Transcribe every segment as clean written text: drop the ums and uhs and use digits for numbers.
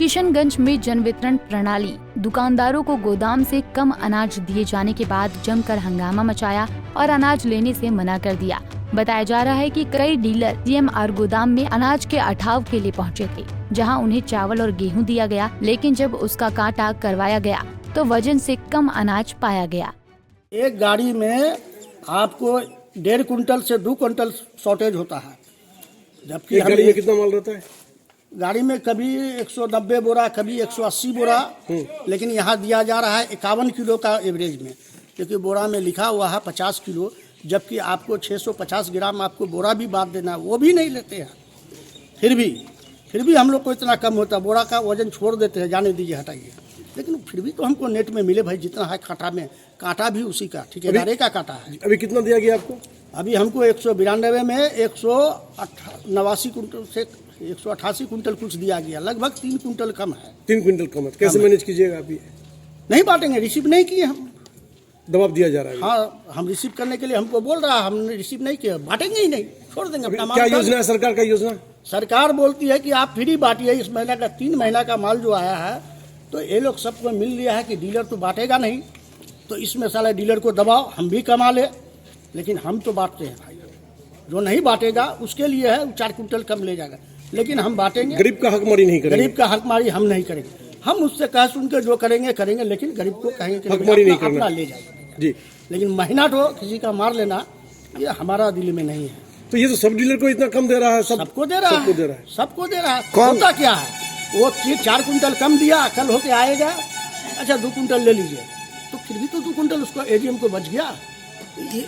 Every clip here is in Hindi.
किशनगंज में जन वितरण प्रणाली दुकानदारों को गोदाम से कम अनाज दिए जाने के बाद जमकर हंगामा मचाया और अनाज लेने से मना कर दिया। बताया जा रहा है कि कई डीलर सीएमआर गोदाम में अनाज के अठाव के लिए पहुंचे थे, जहां उन्हें चावल और गेहूं दिया गया, लेकिन जब उसका कांटा करवाया गया तो वजन से कम अनाज पाया गया। एक गाड़ी में आपको 1.5 कुंटल से 2 कुंटल शॉर्टेज होता है, जबकि एक गाड़ी में कितना माल रहता है? गाड़ी में कभी 190 बोरा, कभी 180 बोरा, लेकिन यहाँ दिया जा रहा है 51 किलो का एवरेज में, क्योंकि बोरा में लिखा हुआ है 50 किलो, जबकि आपको 650 ग्राम आपको बोरा भी बांट देना है, वो भी नहीं लेते हैं। फिर भी हम लोग को इतना कम होता है, बोरा का वजन छोड़ देते हैं, जाने दीजिए, हटाइए। लेकिन फिर भी तो हमको नेट में मिले भाई, जितना है कांटा में, कांटा भी उसी का ठेकेदारे का कांटा है। अभी कितना दिया गया आपको? अभी हमको 192 में 189 कुंटल से 188 कुंटल कुछ दिया गया, लगभग 3 कुंटल कम है। 3 कुंटल कम है, कैसे मैनेज कीजिएगा? अभी नहीं बांटेंगे, रिसीव नहीं किए हम, दबाव दिया जा रहा है। हाँ, हम रिसीव करने के लिए हमको बोल रहा है, हमने रिसीव नहीं किया, बांटेंगे ही नहीं, छोड़ देंगे अपना माल। क्या योजना है सरकार का? योजना सरकार बोलती है कि आप फ्री बांटिए, इस महीने का 3 महीना का माल जो आया है, तो ये लोग सबको मिल लिया है कि डीलर तो बांटेगा नहीं, तो इसमें साला डीलर को दबाओ, हम भी कमा ले, लेकिन हम तो बांटते हैं भाई। जो नहीं बांटेगा उसके लिए है 4 कुंटल कम ले जाएगा, लेकिन हम बांटेंगे। गरीब का हकमारी नहीं करेंगे। गरीब का हकमारी हम नहीं करेंगे, हम उससे कह सुन के जो करेंगे, लेकिन गरीब को कहेंगे कि हकमारी नहीं अपना करना ले जाएगा जी। लेकिन महीना तो किसी का मार लेना, ये हमारा दिल में नहीं है। तो ये तो सब डीलर को इतना कम दे रहा है, सबको दे रहा है, सबको दे रहा है। होता क्या है, वो 4 कुंटल कम दिया, कल होके आएगा, अच्छा 2 कुंटल ले लीजिए, तो फिर भी तो 2 कुंटल उसको एजीएम को बच गया।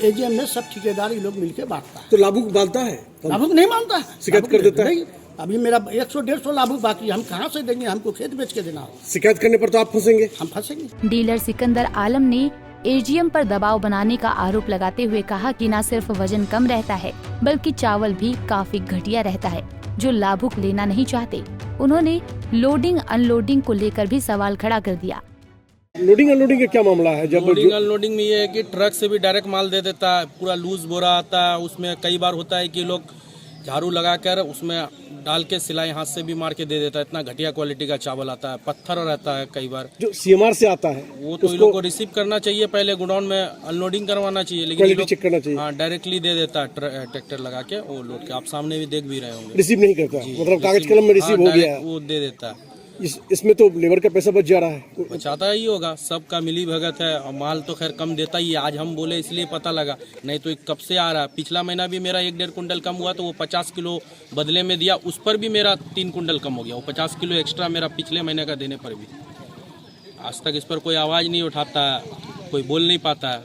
एजीएम में सब ठेकेदारी लोग मिलके बांटता है। तो लाभुक बांटता है? लाभुक नहीं मानता है, शिकायत कर देता है। अभी मेरा 100-150 लाभुक बाकी, हम कहाँ से देंगे, हमको खेत बेच के देना हो। शिकायत करने पर तो आप फंसेंगे। हम फंसेंगे। डीलर सिकंदर आलम ने एजीएम पर दबाव बनाने का आरोप लगाते हुए कहा कि न सिर्फ वजन कम रहता है, बल्कि चावल भी काफी घटिया रहता है, जो लाभुक लेना नहीं चाहते। उन्होंने लोडिंग अनलोडिंग को लेकर भी सवाल खड़ा कर दिया। लोडिंग अनलोडिंग का क्या मामला है? जब लोडिंग अनलोडिंग में ये है कि ट्रक से भी डायरेक्ट माल दे देता है, पूरा लूज बोरा आता है, उसमें कई बार होता है कि लोग झाड़ू लगाकर उसमें डाल के सिलाई हाथ से भी मार के दे देता है। इतना घटिया क्वालिटी का चावल आता है, पत्थर रहता है कई बार। जो सीएमआर से आता है वो तो इन लोग को रिसीव करना चाहिए, पहले गोडाउन में अनलोडिंग करवाना चाहिए, लेकिन चेक करना चाहिए। हाँ, डायरेक्टली दे देता है ट्रैक्टर लगा के, वो लोड के। आप सामने भी देख भी रहे होंगे, रिसीव नहीं करता, मतलब कागज कलम में रिसीव हो गया, वो दे देता है। इसमें तो लेबर का पैसा बच जा रहा है। बचाता ही होगा, सबका मिली भगत है, और माल तो खैर कम देता ही है। आज हम बोले इसलिए पता लगा, नहीं तो कब से आ रहा है। पिछला महीना भी मेरा 1-1.5 कुंटल कम हुआ, तो वो 50 किलो बदले में दिया, उस पर भी मेरा 3 कुंटल कम हो गया। वो 50 किलो एक्स्ट्रा मेरा पिछले महीने का देने पर भी आज तक इस पर कोई आवाज़ नहीं उठाता है, कोई बोल नहीं पाता है।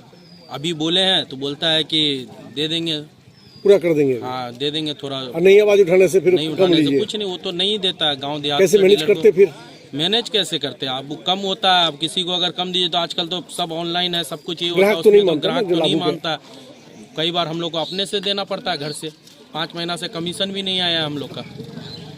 अभी बोले हैं तो बोलता है कि दे देंगे, पूरा कर देंगे। हाँ, दे देंगे थोड़ा। और नहीं आवाज उठाने से फिर नहीं उठाने से कुछ नहीं, वो तो नहीं देता है। गाँव देहात कैसे मैनेज करते? फिर मैनेज कैसे करते हैं? अब कम होता है, अब किसी को अगर कम दीजिए तो आजकल तो सब ऑनलाइन है, सब कुछ ही होता है, ग्राहक तो नहीं मानता। कई बार हम लोग को अपने से देना पड़ता है घर से। 5 महीना से कमीशन भी नहीं आया हम लोग का।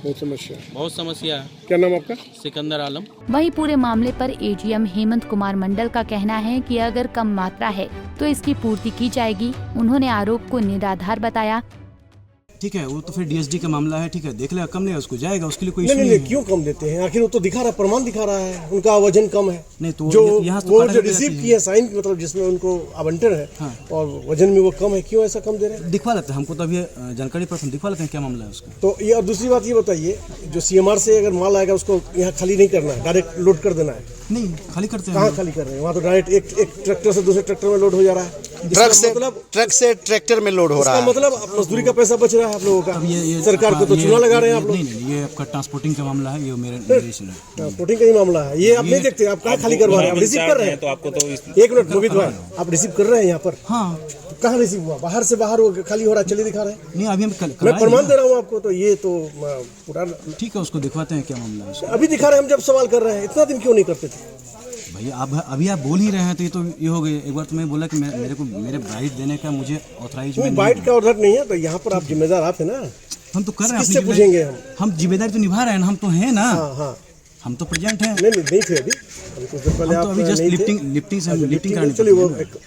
बहुत समस्या है। क्या नाम आपका? सिकंदर आलम। वहीं पूरे मामले पर एजीएम हेमंत कुमार मंडल का कहना है कि अगर कम मात्रा है तो इसकी पूर्ति की जाएगी। उन्होंने आरोप को निराधार बताया। ठीक है, वो तो फिर डीएसडी का मामला है, ठीक है, देख लेगा, कम नहीं उसको जाएगा, उसके लिए कोई नहीं, इशू नहीं, क्यों कम देते हैं? आखिर वो तो दिखा रहा है, प्रमाण दिखा रहा है, उनका वजन कम है। नहीं तो जो यहाँ वो जो रिसीव किया साइन, मतलब जिसमें उनको आवंटन है, हाँ। और वजन में वो कम है, क्यों ऐसा कम दे रहे हैं? दिखवा लेते हैं, हमको तो अभी जानकारी पर हम दिखवा लेते हैं क्या मामला है उसका। तो ये, और दूसरी बात ये बताइए, जो सीएमआर से अगर माल आएगा उसको यहाँ खाली नहीं करना है, डायरेक्ट लोड कर देना है? नहीं, खाली करते हैं। कहाँ खाली कर रहे हैं? वहाँ तो डायरेक्ट एक ट्रैक्टर से दूसरे ट्रैक्टर में लोड हो जा रहा है। ट्रक से ट्रैक्टर में लोड हो रहा है, मतलब मजदूरी का पैसा बच रहा है आप लोगों का। सरकार को तो चूना लगा रहे हैं आप लोग। नहीं, ये आपका ट्रांसपोर्टिंग का मामला है, ये मेरे ट्रांसपोर्टिंग का ही मामला है ये। आप नहीं देखते, आप कहाँ खाली करवा रहे हैं? आप रिसीव कर रहे हैं, तो आपको तो 1 मिनट मोहित भाई, आप रिसीव कर रहे हैं यहाँ पर? हाँ। कहाँ रिसीव हुआ? बाहर से बाहर वो खाली हो रहा है, चलिए दिखा रहे हैं। नहीं, अभी मैं प्रमाण दे रहा हूँ आपको, तो ये तो पूरा ठीक है, उसको दिखवाते हैं क्या मामला है। अभी दिखा रहे हैं, हम जब सवाल कर रहे हैं, इतना दिन क्यों नहीं करते थे भैया? अभी आप बोल ही रहे हैं, तो ये हो गए। एक बार तो मैं बोला कि मेरे बाइट देने का मुझे ऑथराइज नहीं, बाइट का ऑर्डर नहीं है, तो यहाँ पर आप जिम्मेदार आप है ना। हम तो कर रहे हैं, किससे पूछेंगे? हम जिम्मेदारी तो निभा रहे हैं, हम तो हैं ना। हाँ, हम तो प्रेजेंट हैं। नहीं थे अभी कुछ देर पहले, आप अभी जस्ट लिफ्टिंग करनी, चलिए वो एक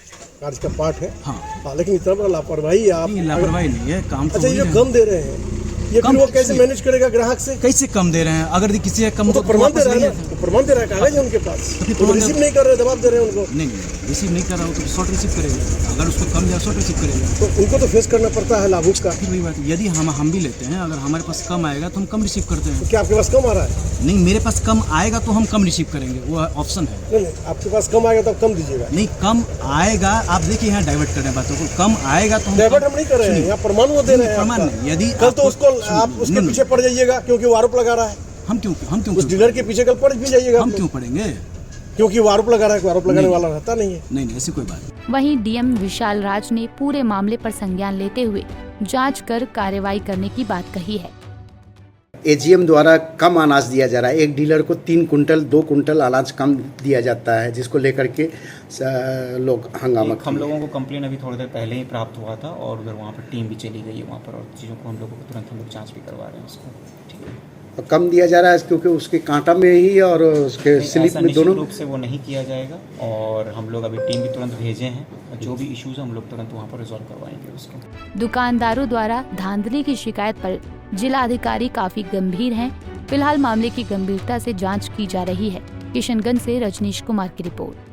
कार्य का पार्ट है। हाँ, लेकिन इतना बड़ा लापरवाही आप। लापरवाही नहीं है काम। अच्छा, ये जो कम दे रहे हैं, ये फिर वो कैसे मैनेज करेगा ग्राहक से? कैसे कम दे रहे हैं? अगर किसी कम तो प्रमाण दे रहा है ना, प्रमाण दे रहा है, कागज है उनके पास, तो रिसीव नहीं कर रहे, दबाव दे रहे हैं उनको। नहीं रिसीव नहीं कर रहा हो तो शॉर्ट रिसीव करेगा, अगर उसको कम जाए शॉर्ट रिसीव करेगा। तो उनको तो फेस करना पड़ता है लाभुक का। फिर वही बात है, यदि हम भी लेते हैं, अगर हमारे पास कम आएगा तो हम कम रिसीव करते हैं। तो क्या आपके पास कम आ रहा है? नहीं, मेरे पास कम आएगा तो हम कम रिसीव करेंगे, वो ऑप्शन है। नहीं, आपके पास कम आएगा तो आप कम दीजिएगा। नहीं, कम आएगा, आप देखिए यहाँ डाइवर्ट कर रहे हैं बातों को, कम आएगा तो डाइवर्ट हम नहीं कर रहे हैं, यहाँ प्रमाण वो दे रहे हैं। प्रमाण नहीं, यदि कल तो उसको आप उसके पीछे पड़ जाइएगा क्योंकि वो आरोप लगा रहा है। हम क्यों उस डीलर के पीछे कल पड़ भी जाइएगा। हम क्यों पड़ेंगे? क्योंकि वो आरोप लगा रहा है, कोई आरोप लगाने वाला रहता नहीं है। नहीं, ऐसी कोई बात नहीं। वहीं डीएम विशाल राज ने पूरे मामले पर संज्ञान लेते हुए जांच कर कार्रवाई करने की बात कही है। एजीएम द्वारा कम अनाज दिया जा रहा है, एक डीलर को 3 कुंटल 2 कुंटल अनाज कम दिया जाता है, जिसको लेकर के लोग हंगामा। हम लोगों को कंप्लेन अभी थोड़ी देर पहले ही प्राप्त हुआ था और उधर वहाँ पर टीम भी चली गई है वहाँ पर, और चीज़ों को हम लोगों को तुरंत हम लोग जाँच भी करवा रहे हैं उसको। ठीक है, और कम दिया जा रहा है क्योंकि उसके कांटा में ही और उसके स्लिप में दोनों रूप से वो नहीं किया जाएगा, और हम लोग अभी टीम भी तुरंत भेजे हैं, जो भी इश्यूज हम लोग तुरंत वहाँ पर रिजॉल्व करवाएंगे उसको। दुकानदारों द्वारा धांधली की शिकायत पर जिला अधिकारी काफी गंभीर हैं। फिलहाल मामले की गंभीरता से जांच की जा रही है। किशनगंज से रजनीश कुमार की रिपोर्ट।